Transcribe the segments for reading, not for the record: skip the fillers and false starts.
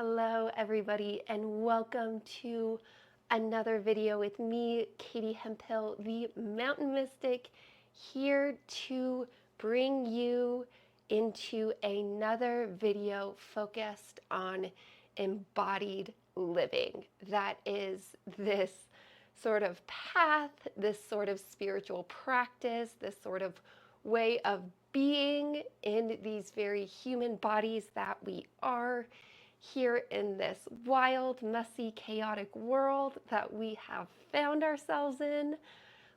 Hello everybody, and welcome to another video with me, Katie Hemphill, the Mountain Mystic, here to bring you into another video focused on embodied living. That is this sort of path, this sort of spiritual practice, this sort of way of being in these very human bodies that we are here in this wild, messy, chaotic world that we have found ourselves in,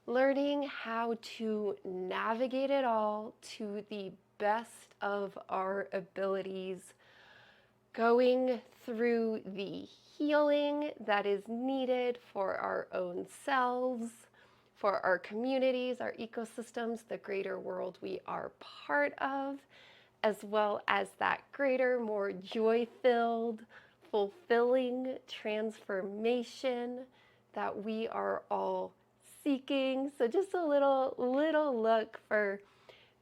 learning how to navigate it all to the best of our abilities, going through the healing that is needed for our own selves, for our communities, our ecosystems, the greater world we are part of, as well as that greater, more joy-filled, fulfilling transformation that we are all seeking. So just a little look for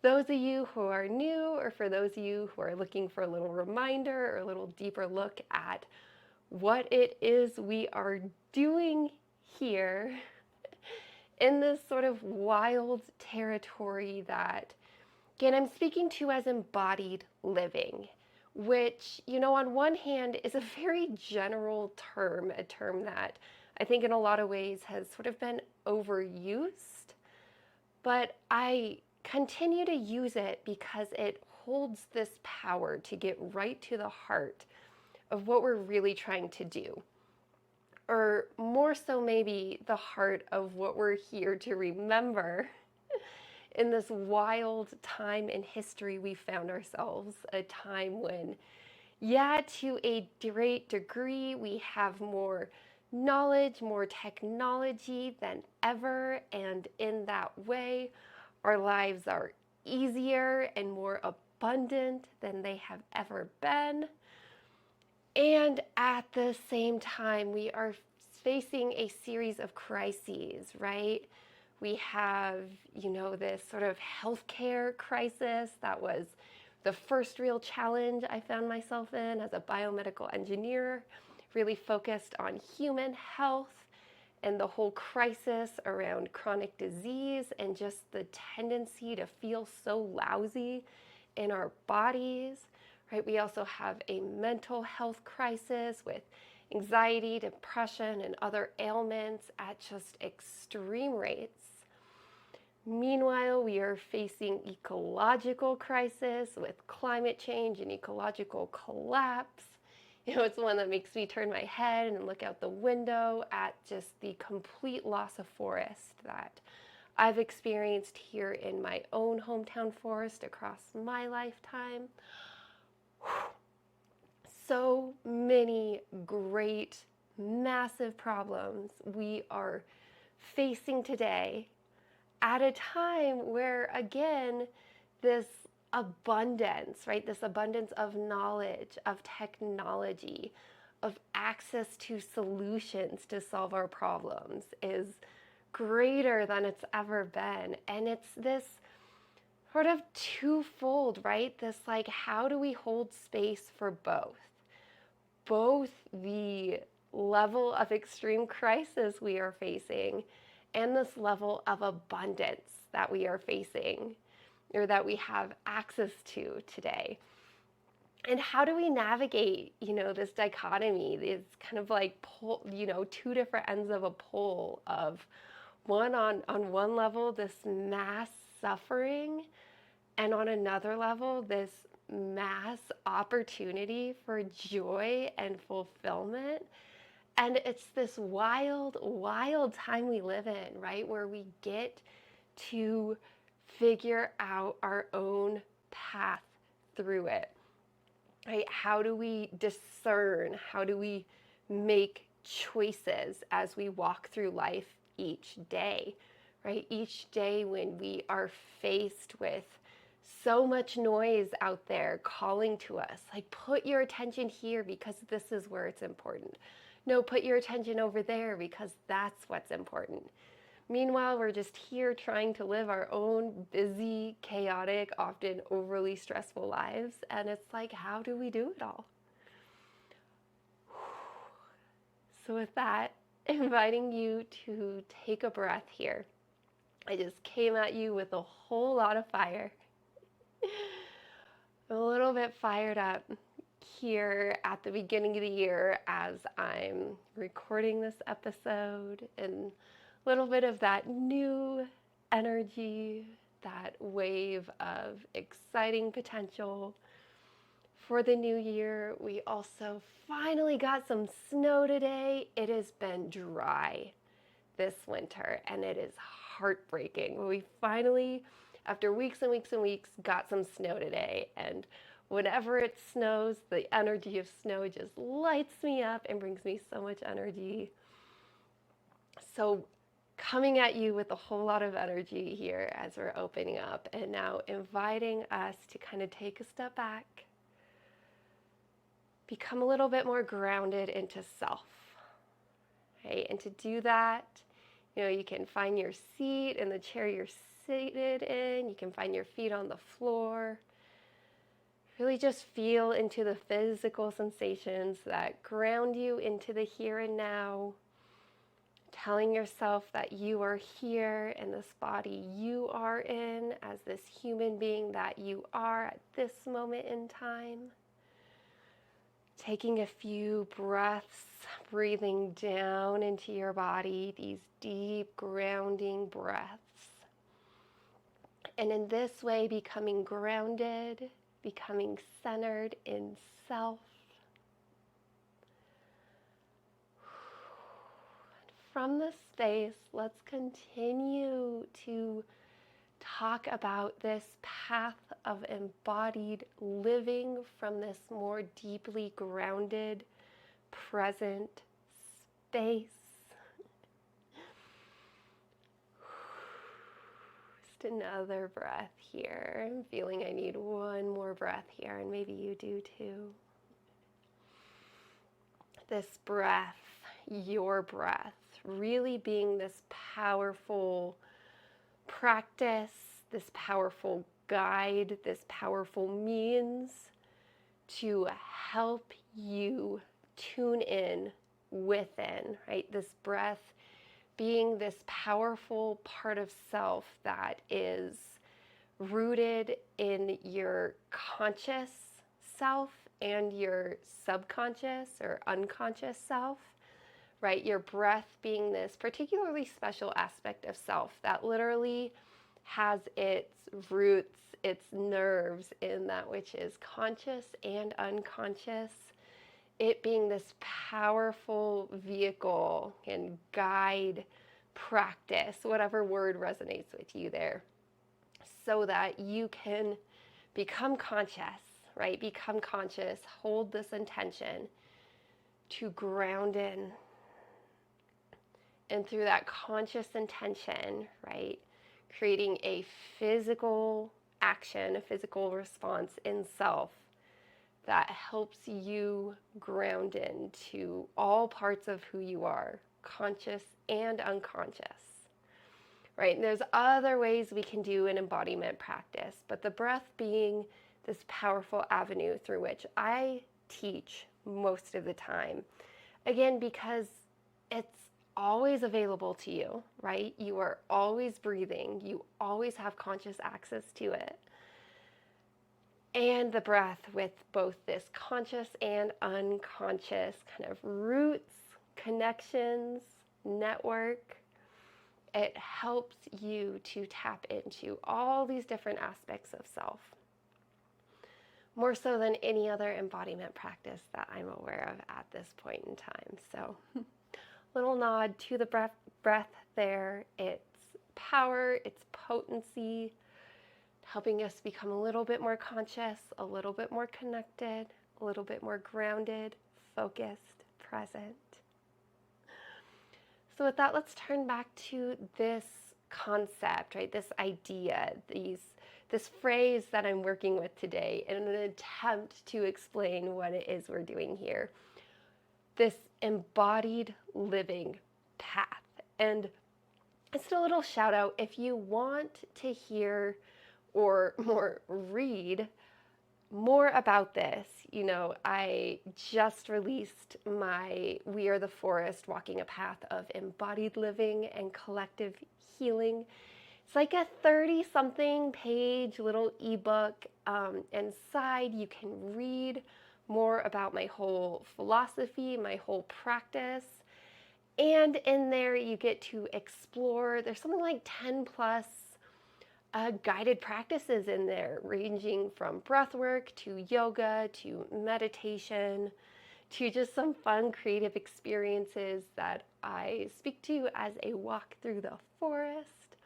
those of you who are new, or for those of you who are looking for a little reminder or a little deeper look at what it is we are doing here in this sort of wild territory that, again, I'm speaking to as embodied living, which, on one hand is a very general term, a term that I think in a lot of ways has sort of been overused, but I continue to use it because it holds this power to get right to the heart of what we're really trying to do. Or more so maybe the heart of what we're here to remember in this wild time in history we found ourselves, a time when, to a great degree, we have more knowledge, more technology than ever, and in that way, our lives are easier and more abundant than they have ever been. And at the same time, we are facing a series of crises, right? We have, this sort of healthcare crisis that was the first real challenge I found myself in as a biomedical engineer, really focused on human health and the whole crisis around chronic disease and just the tendency to feel so lousy in our bodies, right? We also have a mental health crisis with anxiety, depression, and other ailments at just extreme rates. Meanwhile, we are facing ecological crisis with climate change and ecological collapse. It's one that makes me turn my head and look out the window at just the complete loss of forest that I've experienced here in my own hometown forest across my lifetime. So many great, massive problems we are facing today at a time where, again, this abundance, right? This abundance of knowledge, of technology, of access to solutions to solve our problems is greater than it's ever been. And it's this sort of twofold, right? This how do we hold space for both? Both the level of extreme crisis we are facing and this level of abundance that we are facing, or that we have access to today. And how do we navigate, this dichotomy, this kind of pole, two different ends of a pole of one on one level, this mass suffering, and on another level, this mass opportunity for joy and fulfillment. And it's this wild, wild time we live in, right? Where we get to figure out our own path through it, right? How do we discern? How do we make choices as we walk through life each day, right? Each day when we are faced with so much noise out there calling to us, put your attention here because this is where it's important. No, put your attention over there because that's what's important. Meanwhile, we're just here trying to live our own busy, chaotic, often overly stressful lives. And it's how do we do it all? So with that, inviting you to take a breath here. I just came at you with a whole lot of fire. I'm a little bit fired up here at the beginning of the year as I'm recording this episode, and a little bit of that new energy, that wave of exciting potential for the new year. We also finally got some snow today. It has been dry this winter and it is heartbreaking. We finally, after weeks and weeks and weeks, got some snow today, and whenever it snows, the energy of snow just lights me up and brings me so much energy. So coming at you with a whole lot of energy here as we're opening up, and now inviting us to kind of take a step back, become a little bit more grounded into self. Okay? And to do that, you can find your seat in the chair you're seated in. You can find your feet on the floor. Really just feel into the physical sensations that ground you into the here and now, telling yourself that you are here in this body you are in, as this human being that you are at this moment in time. Taking a few breaths, breathing down into your body, these deep grounding breaths. And in this way, becoming grounded, becoming centered in self. From this space, let's continue to talk about this path of embodied living from this more deeply grounded, present space. Just another breath here. I'm feeling I need one more breath here, and maybe you do too. This breath, your breath, really being this powerful practice, this powerful guide, this powerful means to help you tune in within, right? This breath being this powerful part of self that is rooted in your conscious self and your subconscious or unconscious self, right? Your breath being this particularly special aspect of self that literally has its roots, its nerves in that which is conscious and unconscious. It being this powerful vehicle and guide, practice, whatever word resonates with you there, so that you can become conscious, right? Become conscious, hold this intention to ground in. And through that conscious intention, right, creating a physical action, a physical response in self that helps you ground into all parts of who you are, conscious and unconscious, right? And there's other ways we can do an embodiment practice, but the breath being this powerful avenue through which I teach most of the time. Again, because it's always available to you, right? You are always breathing. You always have conscious access to it. And the breath with both this conscious and unconscious kind of roots, connections, network. It helps you to tap into all these different aspects of self, more so than any other embodiment practice that I'm aware of at this point in time. So little nod to the breath there, its power, its potency, helping us become a little bit more conscious, a little bit more connected, a little bit more grounded, focused, present. So with that, let's turn back to this concept, right? This idea, this phrase that I'm working with today in an attempt to explain what it is we're doing here. This embodied living path. And just a little shout out, if you want to hear or more read more about this, I just released my We Are the Forest, Walking a Path of Embodied Living and Collective Healing. It's like a 30-something page little ebook. Inside, you can read more about my whole philosophy, my whole practice. And in there, you get to explore. There's something like 10 plus guided practices in there, ranging from breath work to yoga to meditation to just some fun creative experiences that I speak to as a walk through the forest.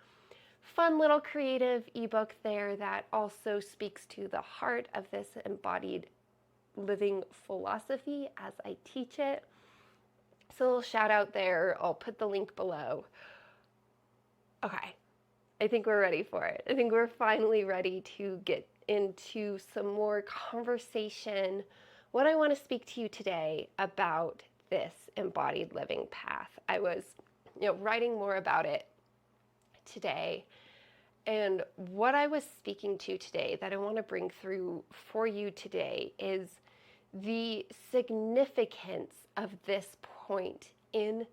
Fun little creative ebook there that also speaks to the heart of this embodied living philosophy as I teach it. So a little shout out there. I'll put the link below. Okay. I think we're ready for it. I think we're finally ready to get into some more conversation. What I want to speak to you today about this embodied living path. I was, writing more about it today. And what I was speaking to today that I want to bring through for you today is the significance of this point in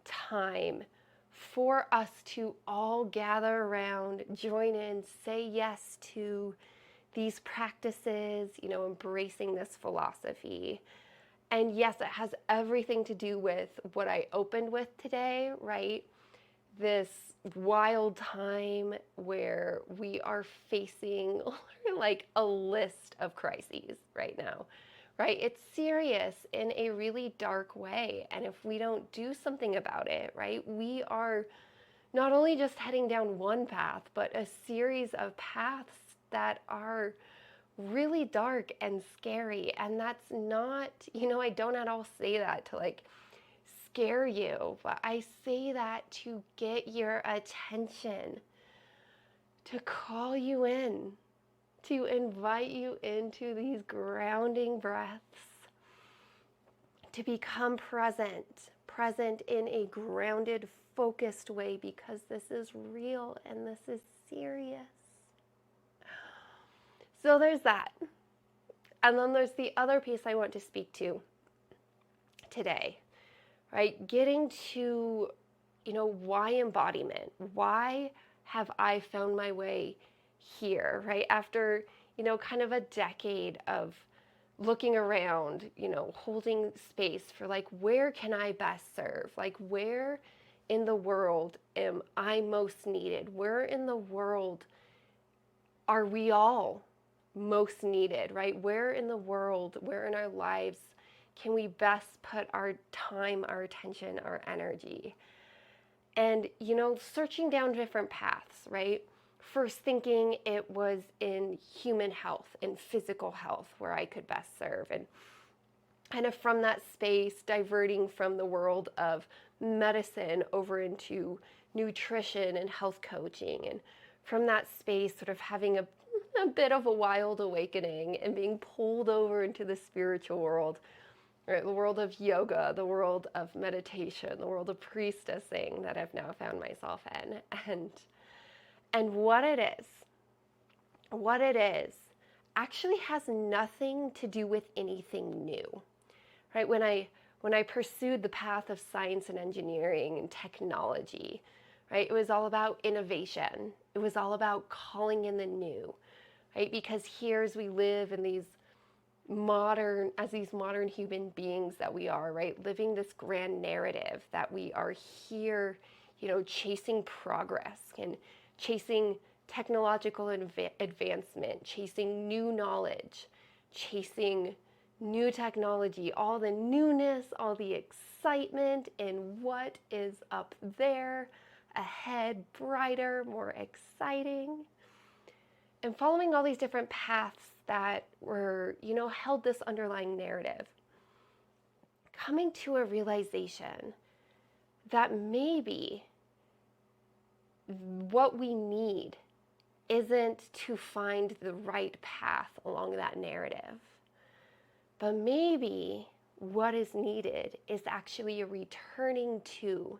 time for us to all gather around, join in, say yes to these practices, embracing this philosophy. And yes, it has everything to do with what I opened with today, right? This wild time where we are facing like a list of crises right now. Right? It's serious in a really dark way. And if we don't do something about it, right, we are not only just heading down one path, but a series of paths that are really dark and scary. And that's not, I don't at all say that to like scare you, but I say that to get your attention, to call you in, to invite you into these grounding breaths, to become present in a grounded, focused way, because this is real and this is serious. So there's that. And then there's the other piece I want to speak to today, right? Getting to, why embodiment? Why have I found my way here, right? After, kind of a decade of looking around, holding space for like, where can I best serve? Like, where in the world am I most needed? Where in the world are we all most needed, right? Where in the world, where in our lives can we best put our time, our attention, our energy? And, searching down different paths, right? First thinking it was in human health, in physical health, where I could best serve. And kind of from that space, diverting from the world of medicine over into nutrition and health coaching. And from that space, sort of having a bit of a wild awakening and being pulled over into the spiritual world, right? The world of yoga, the world of meditation, the world of priestessing that I've now found myself in. And what it is actually has nothing to do with anything new, right? When I pursued the path of science and engineering and technology, right, it was all about innovation. It was all about calling in the new, right? Because here as we live in these modern human beings that we are, right, living this grand narrative that we are here, chasing progress and chasing technological advancement, chasing new knowledge, chasing new technology, all the newness, all the excitement in what is up there, ahead, brighter, more exciting. And following all these different paths that were, held this underlying narrative, coming to a realization that maybe what we need isn't to find the right path along that narrative, but maybe what is needed is actually a returning to,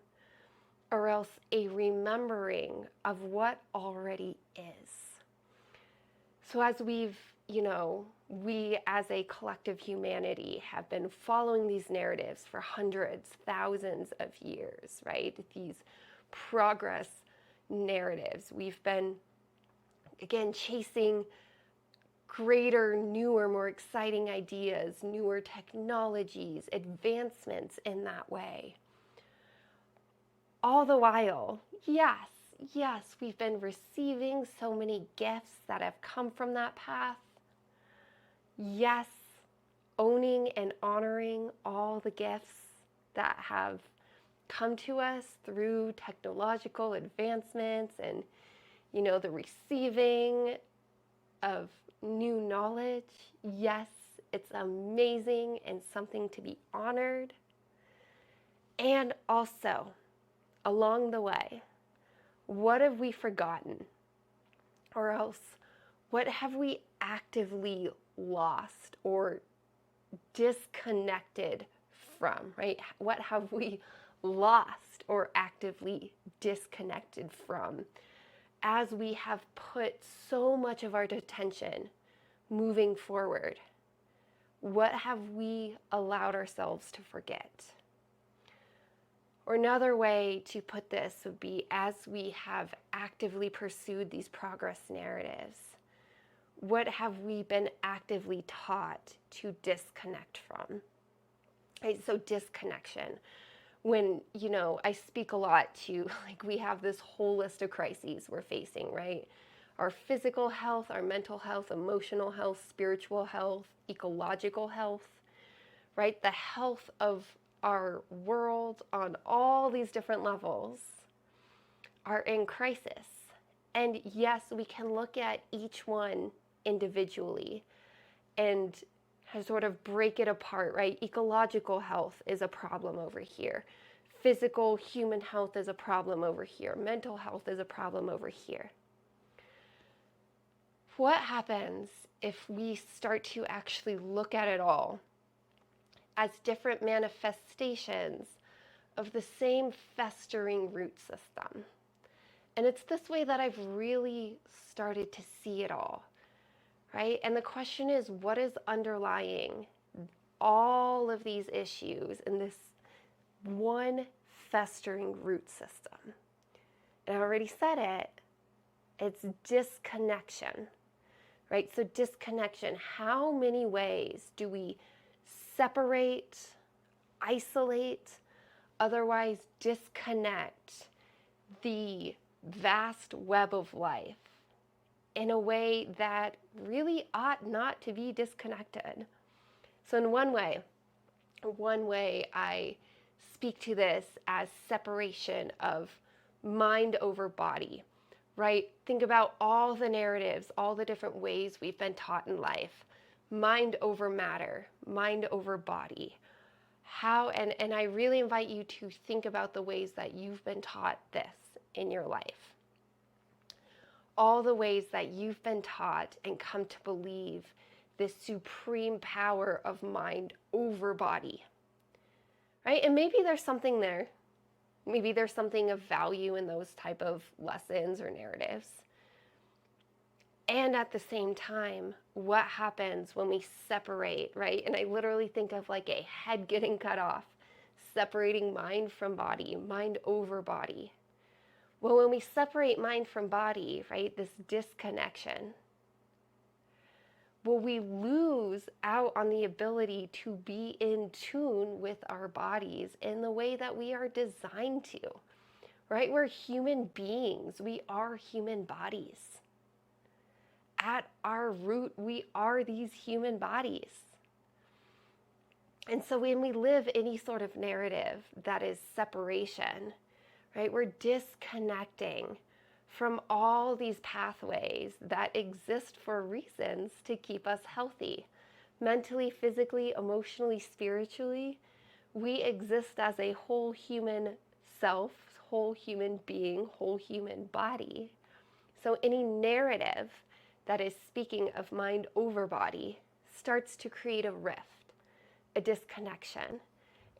or else a remembering of what already is. So as we've we as a collective humanity have been following these narratives for hundreds, thousands of years, right? These progress narratives. We've been, again, chasing greater, newer, more exciting ideas, newer technologies, advancements in that way. All the while, yes, we've been receiving so many gifts that have come from that path. Yes, owning and honoring all the gifts that have come to us through technological advancements and, the receiving of new knowledge. Yes, it's amazing and something to be honored. And also, along the way, what have we forgotten? Or else, what have we actively lost or disconnected from, right? What have we lost or actively disconnected from as we have put so much of our attention moving forward? What have we allowed ourselves to forget? Or another way to put this would be, as we have actively pursued these progress narratives, what have we been actively taught to disconnect from? Right? So disconnection. When, I speak a lot to, we have this whole list of crises we're facing, right? Our physical health, our mental health, emotional health, spiritual health, ecological health, right? The health of our world on all these different levels are in crisis. And yes, we can look at each one individually and sort of break it apart, right? Ecological health is a problem over here. Physical human health is a problem over here. Mental health is a problem over here. What happens if we start to actually look at it all as different manifestations of the same festering root system? And it's this way that I've really started to see it all, right? And the question is, what is underlying all of these issues in this one festering root system? And I've already said it, it's disconnection, right? So disconnection, how many ways do we separate, isolate, otherwise disconnect the vast web of life in a way that really ought not to be disconnected? So in one way I speak to this as separation of mind over body, right? Think about all the narratives, all the different ways we've been taught in life. Mind over matter, mind over body. How, and I really invite you to think about the ways that you've been taught this in your life. All the ways that you've been taught and come to believe this supreme power of mind over body, right? And maybe there's something there. Maybe there's something of value in those type of lessons or narratives. And at the same time, what happens when we separate, right? And I literally think of like a head getting cut off, separating mind from body, mind over body. Well, when we separate mind from body, right, this disconnection, will we lose out on the ability to be in tune with our bodies in the way that we are designed to, right? We're human beings. We are human bodies. At our root, we are these human bodies. And so when we live any sort of narrative that is separation, right, we're disconnecting from all these pathways that exist for reasons to keep us healthy. Mentally, physically, emotionally, spiritually, we exist as a whole human self, whole human being, whole human body. So any narrative that is speaking of mind over body starts to create a rift, a disconnection.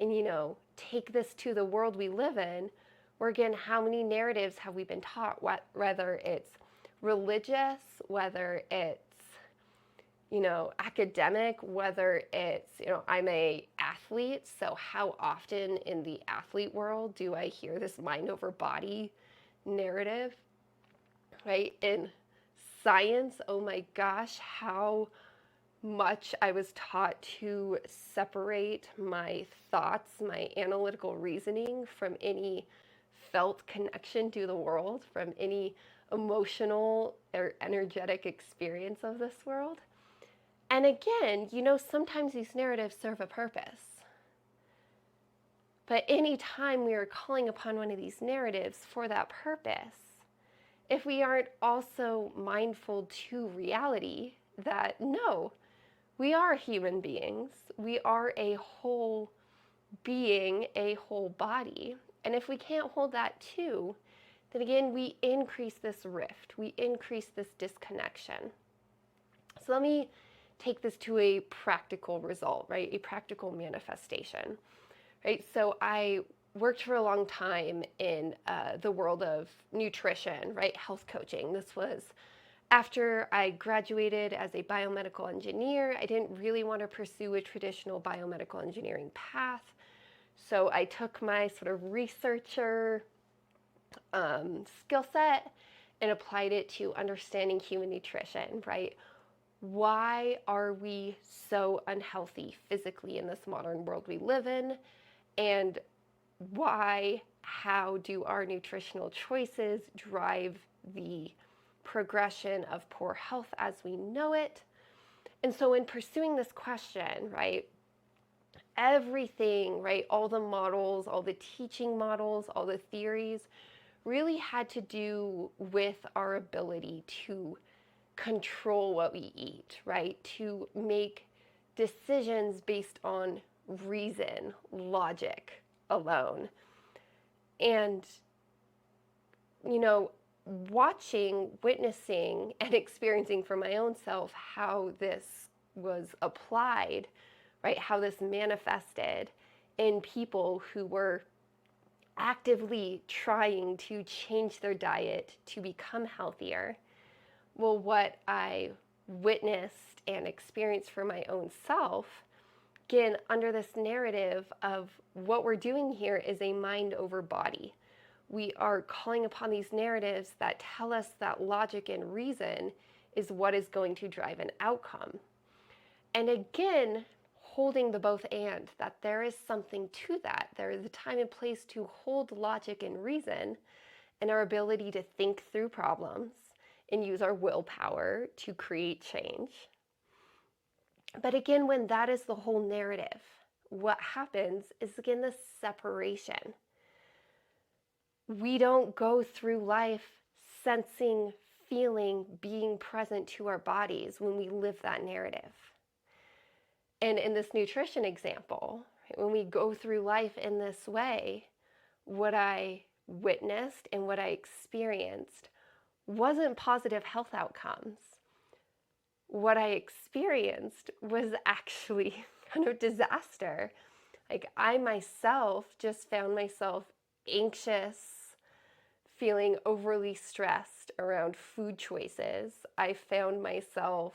And take this to the world we live in, where again, how many narratives have we been taught, whether it's religious, whether it's, academic, whether it's, I'm a athlete, so how often in the athlete world do I hear this mind over body narrative, right? In science, oh my gosh, how much I was taught to separate my thoughts, my analytical reasoning from any felt connection to the world, from any emotional or energetic experience of this world. And again, sometimes these narratives serve a purpose. But anytime we are calling upon one of these narratives for that purpose, if we aren't also mindful to reality that no, we are human beings, we are a whole being, a whole body, and if we can't hold that too, then again, we increase this rift, we increase this disconnection. So let me take this to a practical result, right? A practical manifestation, right? So I worked for a long time in the world of nutrition, right? Health coaching. This was after I graduated as a biomedical engineer. I didn't really want to pursue a traditional biomedical engineering path. So I took my sort of researcher skill set and applied it to understanding human nutrition, right? Why are we so unhealthy physically in this modern world we live in? And how do our nutritional choices drive the progression of poor health as we know it? And so in pursuing this question, right, everything, right, all the models, all the teaching models, all the theories really had to do with our ability to control what we eat, right? To make decisions based on reason, logic alone. And, watching, witnessing, and experiencing for my own self how this was applied, right? How this manifested in people who were actively trying to change their diet to become healthier. Well, what I witnessed and experienced for my own self, again, under this narrative of what we're doing here is a mind over body. We are calling upon these narratives that tell us that logic and reason is what is going to drive an outcome. And again, holding the both and, that there is something to that. There is a time and place to hold logic and reason and our ability to think through problems and use our willpower to create change. But again, when that is the whole narrative, what happens is, again, this separation. We don't go through life sensing, feeling, being present to our bodies when we live that narrative. And in this nutrition example, when we go through life in this way, what I witnessed and what I experienced wasn't positive health outcomes. What I experienced was actually kind of disaster. Like, I myself just found myself anxious, feeling overly stressed around food choices. I found myself,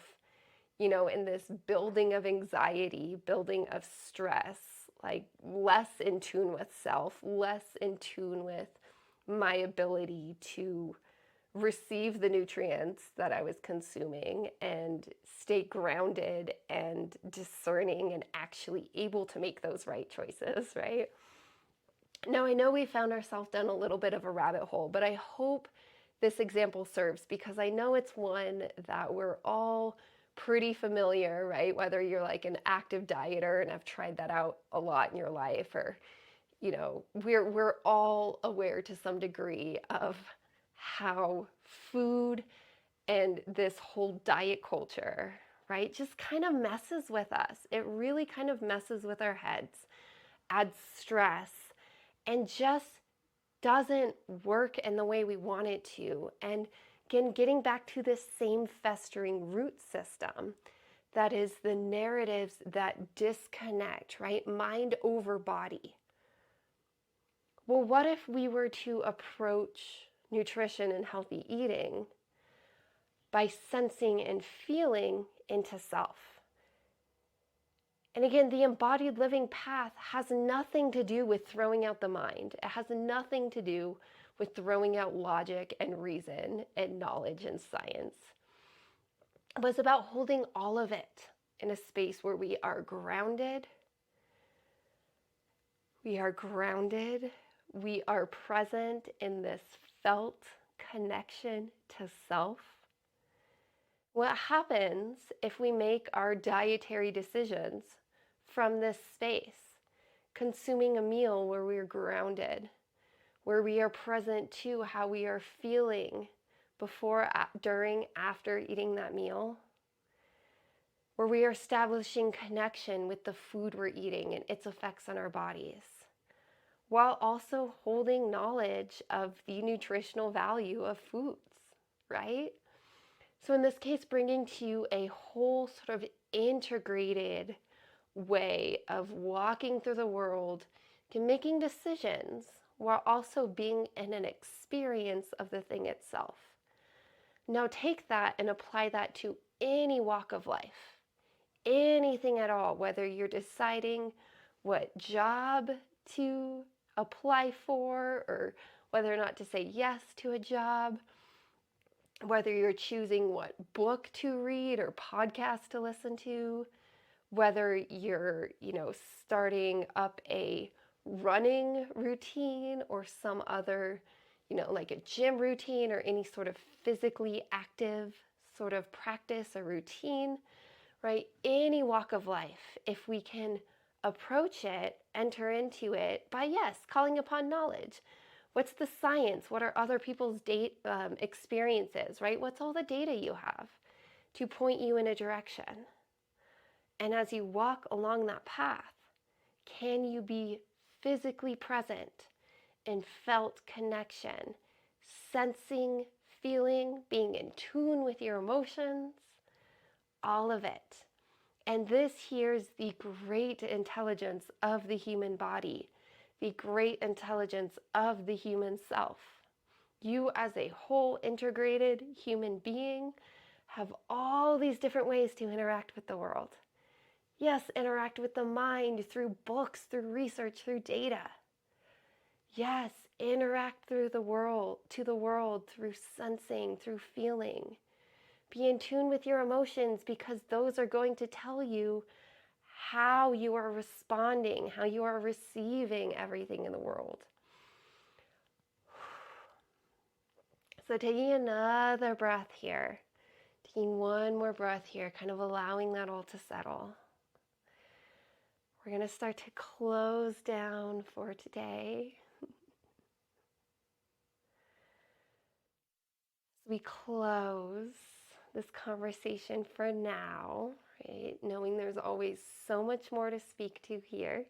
in this building of anxiety, building of stress, like less in tune with self, less in tune with my ability to receive the nutrients that I was consuming and stay grounded and discerning and actually able to make those right choices, right? Now, I know we found ourselves down a little bit of a rabbit hole, but I hope this example serves, because I know it's one that we're all pretty familiar, right? Whether you're like an active dieter and have tried that out a lot in your life, or, we're all aware to some degree of how food and this whole diet culture, right, just kind of messes with us. It really kind of messes with our heads, adds stress, and just doesn't work in the way we want it to. And again, getting back to this same festering root system, that is the narratives that disconnect, right? Mind over body. Well, what if we were to approach nutrition and healthy eating by sensing and feeling into self. And again, the embodied living path has nothing to do with throwing out the mind. It has nothing to do with throwing out logic and reason and knowledge and science. It was about holding all of it in a space where we are grounded. We are grounded. We are present in this felt connection to self. What happens if we make our dietary decisions from this space, consuming a meal where we're grounded, where we are present to how we are feeling before, during, after eating that meal, where we are establishing connection with the food we're eating and its effects on our bodies, while also holding knowledge of the nutritional value of foods, right? So in this case, bringing to you a whole sort of integrated way of walking through the world to making decisions while also being in an experience of the thing itself. Now take that and apply that to any walk of life, anything at all, whether you're deciding what job to apply for or whether or not to say yes to a job, whether you're choosing what book to read or podcast to listen to, whether you're, starting up a running routine or some other, like a gym routine or any sort of physically active sort of practice or routine, right? Any walk of life, if we can approach it, enter into it by, yes, calling upon knowledge. What's the science? What are other people's experiences, right? What's all the data you have to point you in a direction? And as you walk along that path, can you be physically present in felt connection, sensing, feeling, being in tune with your emotions, all of it. And this here's the great intelligence of the human body, the great intelligence of the human self. You as a whole integrated human being have all these different ways to interact with the world. Yes, interact with the mind through books, through research, through data. Yes, interact through the world, through sensing, through feeling. Be in tune with your emotions because those are going to tell you how you are responding, how you are receiving everything in the world. So taking another breath here, taking one more breath here, kind of allowing that all to settle. We're going to start to close down for today. We close this conversation for now, right? Knowing there's always so much more to speak to here.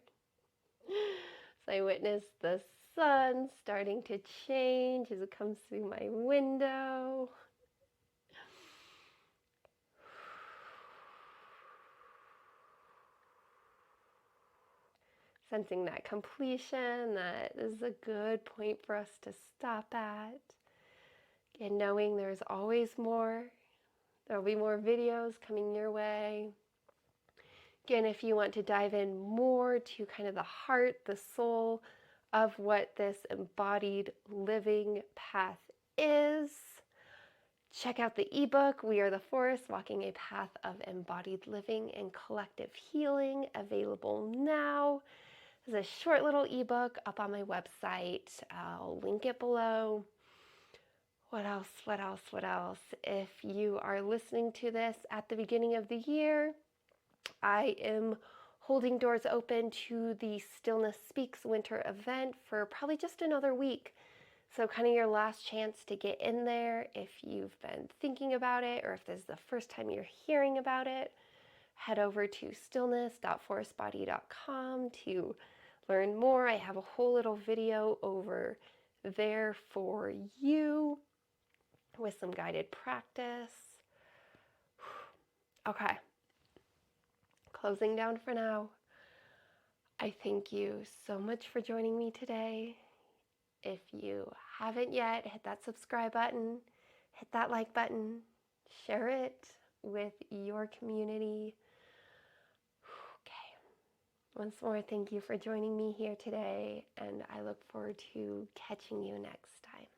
So I witness the sun starting to change as it comes through my window. Sensing that completion, that this is a good point for us to stop at. And knowing there's always more. There'll be more videos coming your way. Again, if you want to dive in more to kind of the heart, the soul of what this embodied living path is, check out the ebook, We Are the Forest, Walking a Path of Embodied Living and Collective Healing, available now. There's a short little ebook up on my website. I'll link it below. What else? If you are listening to this at the beginning of the year, I am holding doors open to the Stillness Speaks winter event for probably just another week. So kind of your last chance to get in there if you've been thinking about it or if this is the first time you're hearing about it. Head over to stillness.forestbody.com to learn more. I have a whole little video over there for you with some guided practice. Okay, closing down for now. I thank you so much for joining me today. If you haven't yet, hit that subscribe button, hit that like button, share it with your community. Okay. Once more, thank you for joining me here today, and I look forward to catching you next time.